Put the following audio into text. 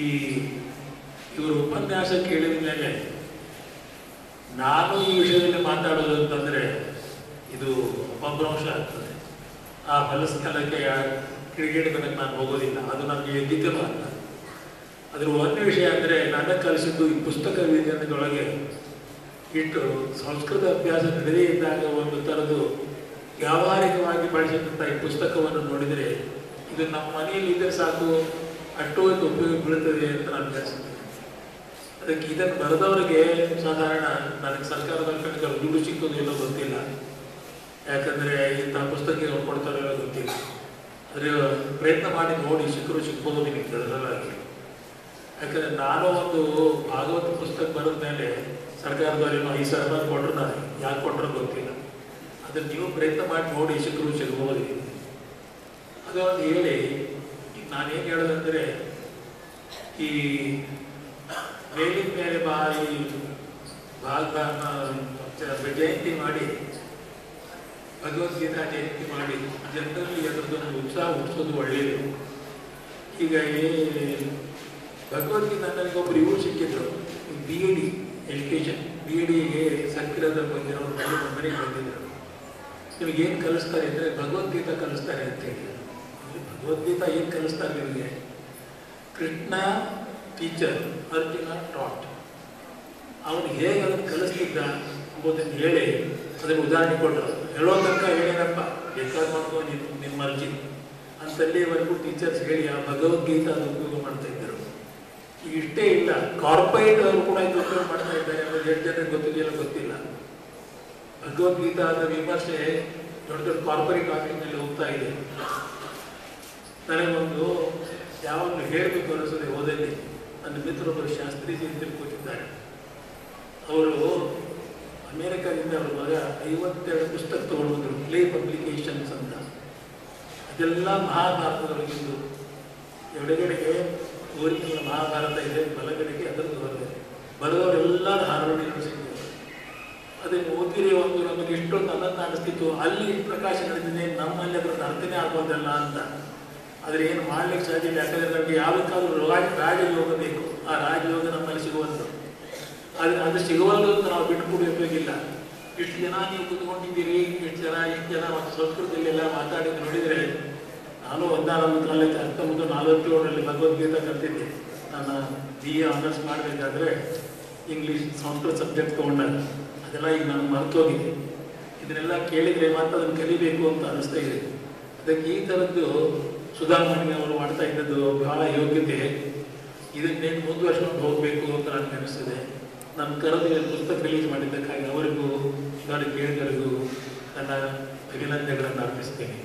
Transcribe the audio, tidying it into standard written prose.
ಈ ಇವರು ಉಪನ್ಯಾಸ ಕೇಳಿದ ಮೇಲೆ ನಾನು ಈ ವಿಷಯದಲ್ಲಿ ಮಾತಾಡೋದು ಅಂತಂದರೆ ಇದು ಅಪಭ್ರಂಶ ಆಗ್ತದೆ. ಆ ಫಲಸ್ಥಳಕ್ಕೆ ಕ್ರಿಕೆಟ್ ತನಕ ನಾನು ಹೋಗೋದಿಲ್ಲ, ಅದು ನನಗೆ ಯೋಗ್ಯತೆನೂ ಅಲ್ಲ. ಅದ್ರ ಒಂದೇ ವಿಷಯ ಅಂದರೆ ನನಗೆ ಕಲಿಸಿದ್ದು ಈ ಪುಸ್ತಕ ವಿಜ್ಞಾನದೊಳಗೆ ಇಟ್ಟು ಸಂಸ್ಕೃತ ಅಭ್ಯಾಸ ನಡೆದೇ ಇದ್ದಾಗ ಒಂದು ಥರದ್ದು ವ್ಯಾವಹಾರಿಕವಾಗಿ ಬಳಸಿದಂಥ ಈ ಪುಸ್ತಕವನ್ನು ನೋಡಿದರೆ ಇದು ನಮ್ಮ ಮನೆಯಲ್ಲಿ ಇದ್ದರೆ ಸಾಕು ಅಷ್ಟು ಉಪಯೋಗ ಬೀಳುತ್ತದೆ ಅಂತ ನಾನು ಅನಿಸ್ತೇನೆ. ಅದಕ್ಕೆ ಇದನ್ನು ಬರೆದವರಿಗೆ ಸಾಧಾರಣ ನನಗೆ ಸರ್ಕಾರದ ಕಡೆಗೆ ದುಡ್ಡು ಸಿಕ್ಕೋದು ಎಲ್ಲೋ ಗೊತ್ತಿಲ್ಲ, ಯಾಕಂದರೆ ಇಂಥ ಪುಸ್ತಕಗಳು ಕೊಡ್ತಾರೋ ಎಲ್ಲೋ ಗೊತ್ತಿಲ್ಲ. ಆದರೆ ಪ್ರಯತ್ನ ಮಾಡಿ ನೋಡಿ ಸಿಕ್ಬೋದು ನಿಮಗೆ ತಿಳಿಸಲಾಗಿ. ಯಾಕಂದರೆ ನಾನು ಒಂದು ಭಾಗವತ ಪುಸ್ತಕ ಬರೆದ ಮೇಲೆ ಸರ್ಕಾರದವರೇನೋ 5,000 ರೂಪಾಯಿ ಕೊಟ್ಟರು, ನಾನು ಯಾಕೆ ಕೊಟ್ಟರು ಗೊತ್ತಿಲ್ಲ. ಅದನ್ನು ನೀವು ಪ್ರಯತ್ನ ಮಾಡಿ ನೋಡಿ ಸಿಗ್ಬೋದು. ಅದೊಂದು ಹೇಳಿ ನಾನೇನು ಹೇಳೋದಂದರೆ, ಈ ಮೇಲಿನ ಮೇಲೆ ಈ ಜಯಂತಿ ಮಾಡಿ, ಭಗವದ್ಗೀತಾ ಜಯಂತಿ ಮಾಡಿ ಜನರಲ್ಲಿ ಅದರದ್ದೊಂದು ಉತ್ಸಾಹ ಹುಟ್ಟಿಸೋದು ಒಳ್ಳೆಯದು. ಈಗ ಭಗವದ್ಗೀತಾ ನನಗೊಬ್ಬರು ಇವರು ಸಿಕ್ಕಿದ್ರು, BEd ಎಜುಕೇಷನ್, BEdಗೆ ಸಂಕಿರದ ಬಂದಿರೋರು ಮನೆಗೆ ಬಂದಿದ್ದರು. ನಿಮಗೇನು ಕಲಿಸ್ತಾರೆ ಅಂದರೆ ಭಗವದ್ಗೀತಾ ಕಲಿಸ್ತಾರೆ ಅಂತೇಳಿ. ಭಗವದ್ಗೀತಾ ಏನು ಕಲಿಸ್ತಾರೆ ನಿಮಗೆ? Krishna teacher, Arjuna taught. ಅವನು ಹೇಗೆ ಅದನ್ನು ಕಲಿಸ್ತಿದ್ದ ಎಂಬುದನ್ನು ಹೇಳಿ ಅದನ್ನು ಉದಾಹರಣೆ ಕೊಟ್ಟರು. ಹೇಳೋ ತನಕ ಹೇಳೇನಪ್ಪ, ಬೇಕಾದ ಮಾಡ್ಕೋ ನಿಮ್ಮ ಮರ್ಜಿ ಅಂತಲ್ಲಿವರೆಗೂ ಟೀಚರ್ಸ್ ಹೇಳಿ ಆ ಭಗವದ್ಗೀತಾ ಅದು ಉಪಯೋಗ ಮಾಡ್ತಾ ಇದ್ದರು. ಈಗ ಇಷ್ಟೇ ಇಲ್ಲ, ಕಾರ್ಪೊರೇಟ್ ಅವರು ಕೂಡ ಇದು ಉಪಯೋಗ ಮಾಡ್ತಾ ಇದ್ದಾರೆ ಅನ್ನೋದು ಎಷ್ಟು ಜನರಿಗೆ ಗೊತ್ತಿದೆಯಲ್ಲ ಗೊತ್ತಿಲ್ಲ. ಭಗವದ್ಗೀತಾದ ವಿಮರ್ಶೆ ದೊಡ್ಡ ದೊಡ್ಡ ಕಾರ್ಪೊರೇಟ್ ಆಫೀಸ್ನಲ್ಲಿ ಹೋಗ್ತಾ ಇದೆ. ನನಗೊಂದು ಯಾವಾಗಲೂ ಹೇಳಬೇಕು ಅನಿಸದೆ ಓದಲ್ಲಿ, ನನ್ನ ಮಿತ್ರರೊಬ್ಬರು ಶಾಸ್ತ್ರೀಜಿ ಅಂತ ಕೂತಿದ್ದಾರೆ. ಅವರು ಅಮೇರಿಕಾದಿಂದ ಅವ್ರ ಮಗ 52 ಪುಸ್ತಕ ತೊಗೊಂಡು ಪ್ಲೇ ಪಬ್ಲಿಕೇಶನ್ಸ್ ಅಂತ. ಅದೆಲ್ಲ ಮಹಾಭಾರತದೊಳಗಿದ್ದು, ಎಡಗಡೆಗೆ ಓರಿಜಿನಲ್ ಮಹಾಭಾರತ ಇದೆ, ಬಲಗಡೆಗೆ ಅದರದ್ದು ಬರೆದಿದೆ. ಬರೆದವರೆಲ್ಲ ಹಾರ್ವರ್ಡ್ ಯೂನಿವರ್ಸಿಟಿ. ಅದನ್ನು ಓದಿರಿ ಒಂದು ನಮಗೆ ಇಷ್ಟೊಂದು ಅನಂತ ಅನಿಸ್ತಿತ್ತು. ಅಲ್ಲಿ ಪ್ರಕಾಶ ನಡೆದಿದೆ, ನಮ್ಮಲ್ಲಿ ಅದರ ಅರ್ಥನೇ ಆಗೋದಲ್ಲ ಅಂತ. ಆದರೆ ಏನು ಮಾಡ್ಲಿಕ್ಕೆ ಸಾಧ್ಯ ಇಲ್ಲ, ಯಾಕಂದರೆ ನಮಗೆ ಯಾವತ್ತಾದ್ರೂ ರಾಜಯೋಗ ಬೇಕು. ಆ ರಾಜಯೋಗ ನಮ್ಮಲ್ಲಿ ಸಿಗುವಂಥದ್ದು. ಅದು ಸಿಗುವಲ್ದು ಅಂತ ನಾವು ಬಿಟ್ಟು ಕೊಡಬೇಕಾಗಿಲ್ಲ. ಇಷ್ಟು ಜನ ನೀವು ಕೂತ್ಕೊಂಡಿದ್ದೀರಿ, ಇಷ್ಟು ಜನ ಮತ್ತು ಸಂಸ್ಕೃತಿಯಲ್ಲೆಲ್ಲ ಮಾತಾಡಿದ್ದು ನೋಡಿದರೆ, ನಾನು 1947 ಭಗವದ್ಗೀತಾ ಕಲ್ತಿದ್ದೆ. ನಾನು BA ಆನರ್ಸ್ ಮಾಡಬೇಕಾದ್ರೆ ಇಂಗ್ಲೀಷ್ ಸಂಸ್ಕೃತ ಸಬ್ಜೆಕ್ಟ್ ತೊಗೊಂಡಾಗ ಅದೆಲ್ಲ ಈಗ ನಾನು ಮರ್ತೋಗಿದೆ. ಇದನ್ನೆಲ್ಲ ಕೇಳಿದರೆ ಮಾತ್ರ ಅದನ್ನು ಕಲಿಬೇಕು ಅಂತ ಅನ್ನಿಸ್ತಾ ಇದೆ. ಅದಕ್ಕೆ ಈ ಥರದ್ದು ಸುಧಾಮಣಿ ಅವರು ಮಾಡ್ತಾ ಇದ್ದದ್ದು ಬಹಳ ಯೋಗ್ಯತೆ. ಇದನ್ನೇನು ಮುಂದುವರ್ಸ್ಕೊಂಡು ಹೋಗಬೇಕು ಅಂತ ನನಗೆ ಅನಿಸ್ತದೆ. ನಮ್ಮ ಕರೆದು ಪುಸ್ತಕ ರಿಲೀಸ್ ಮಾಡಿದ್ದಕ್ಕಾಗಿ ಅವರಿಗೂ ನನ್ನ ಕೇಳಿದರಿಗೂ ನನ್ನ ಅಭಿನಂದನೆಗಳನ್ನು ಅರ್ಪಿಸ್ತೇನೆ.